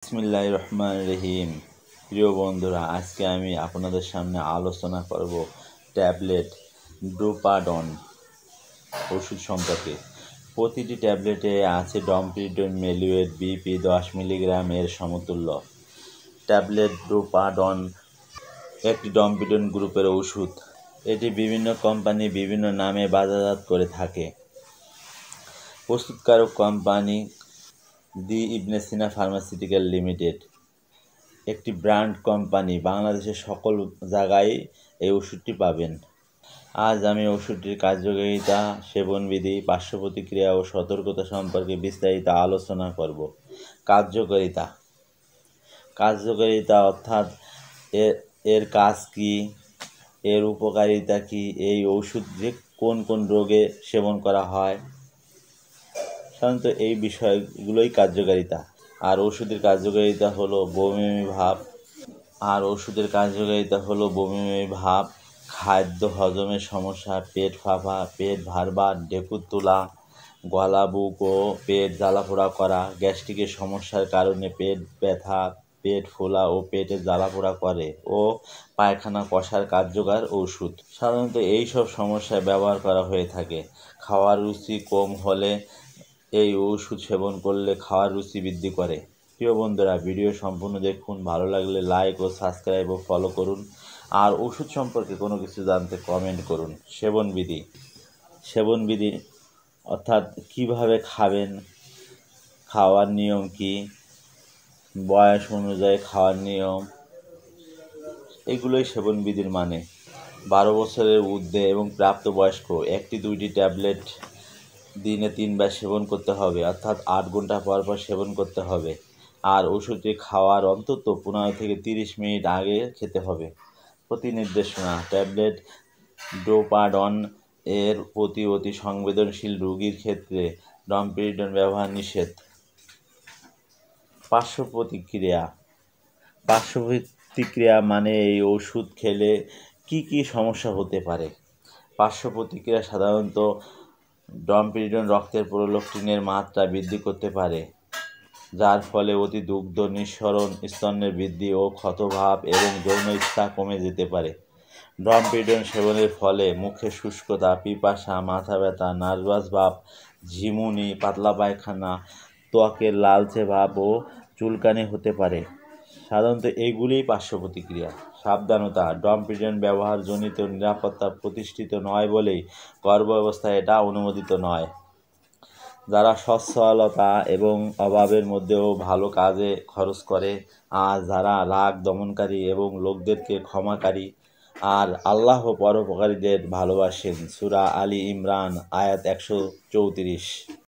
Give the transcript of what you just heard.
বিসমিল্লাহির রহমানির রহিম। প্রিয় বন্ধুরা, আজকে আমি আপনাদের সামনে আলোচনা করব ট্যাবলেট ডোপাডন ওষুধ সম্পর্কে। প্রতিটি ট্যাবলেটে আছে ডমপিরিডন মেলুয়েট বিপি 10 মিলিগ্রাম এর সমতুল্য। ট্যাবলেট ডোপাডন একটি ডমপিরিডন গ্রুপের ওষুধ। এটি বিভিন্ন কোম্পানি বিভিন্ন নামে বাজারজাত করে থাকে। প্রস্তুতকারক company the Ibn Sina pharmaceutical limited একটি ব্র্যান্ড কোম্পানি। বাংলাদেশের সকল জায়গায় এই ওষুধটি পাবেন। আজ আমি ওষুধটির কার্যকারিতা, সেবনবিধি, পার্শ্ব প্রতিক্রিয়া ও সতর্কতা সম্পর্কে বিস্তারিত আলোচনা করব। কার্যকারিতা অর্থাৎ এর কাজ কী, এর উপকারিতা কী, এই ওষুধ যে কোন কোন রোগে সেবন করা হয়, সাধারণত এই বিষয়গুলোই কার্যকারিতা। আর ওষুধের কার্যকারিতা হলো বমি ভাব, খাদ্য হজমের সমস্যা, পেট ফাঁপা, পেট ভারবার, ঢেকুর তোলা, গলা, বুক ও পেট জ্বালাপোড়া করা, গ্যাস্ট্রিকের সমস্যার কারণে পেট ব্যথা, পেট ফোলা ও পেটে জ্বালাপোড়া করে ও পায়খানা কষার কার্যকর ওষুধ। সাধারণত এই সব সমস্যায় ব্যবহার করা হয়ে থাকে। খাওয়ার রুচি কম হলে এই ওষুধ সেবন করলে খাওয়ার রুচি বৃদ্ধি করে। প্রিয় বন্ধুরা, ভিডিও সম্পূর্ণ দেখুন। ভালো লাগলে লাইক ও সাবস্ক্রাইব ও ফলো করুন। আর ওষুধ সম্পর্কে কোনো কিছু জানতে কমেন্ট করুন। সেবনবিধি অর্থাৎ কিভাবে খাবেন, খাওয়ার নিয়ম কি, বয়স অনুযায়ী খাওয়ার নিয়ম, এগুলোই সেবনবিধির মানে। 12 বছরের ঊর্ধ্বে এবং প্রাপ্তবয়স্ক একটি 2টি ট্যাবলেট দিনে 3 বার সেবন করতে হবে, অর্থাৎ 8 ঘন্টা পর পর সেবন করতে হবে। আর ওষুধটি খাওয়ার অন্তত 15 থেকে 30 মিনিট আগে খেতে হবে। প্রতি নির্দেশনা: ট্যাবলেট ডোপাডন এর প্রতি অতি সংবেদনশীল রোগীর ক্ষেত্রে ডমপিরিডন ব্যবহার নিষেধ। পার্শ্ব প্রতিক্রিয়া মানে এই ওষুধ খেলে কি কি সমস্যা হতে পারে। পার্শ্ব প্রতিক্রিয়া সাধারণত ডমপিরিডন রক্তের প্রোল্যাক্টিনের মাত্রা বৃদ্ধি করতে পারে, যার ফলে অতি দুগ্ধ নিঃসরণ, স্তনের বৃদ্ধি ও ক্ষতভাব এবং যৌন ইচ্ছা কমে যেতে পারে। ডমপিরিডন সেবনের ফলে মুখে শুষ্কতা, পিপাসা, মাথা ব্যথা, নার্ভাস ভাব, ঝিমুনি, পাতলা পায়খানা, ত্বকের লালচে ভাব ও চুলকানি হতে পারে। সাধারণত এইগুলিই পার্শ্ব প্রতিক্রিয়া। সাবধানতা: ডমপিরিডন ব্যবহারজনিত নিরাপত্তা প্রতিষ্ঠিত নয় বলেই গর্ভাবস্থায় এটা অনুমোদিত নয়। যারা সচ্ছলতা এবং অভাবের মধ্যেও ভালো কাজে খরচ করে, আর যারা রাগ দমনকারী এবং লোকদেরকে ক্ষমাকারী, আর আল্লাহ পরোপকারীদের ভালোবাসেন। সূরা আলী ইমরান আয়াত 134।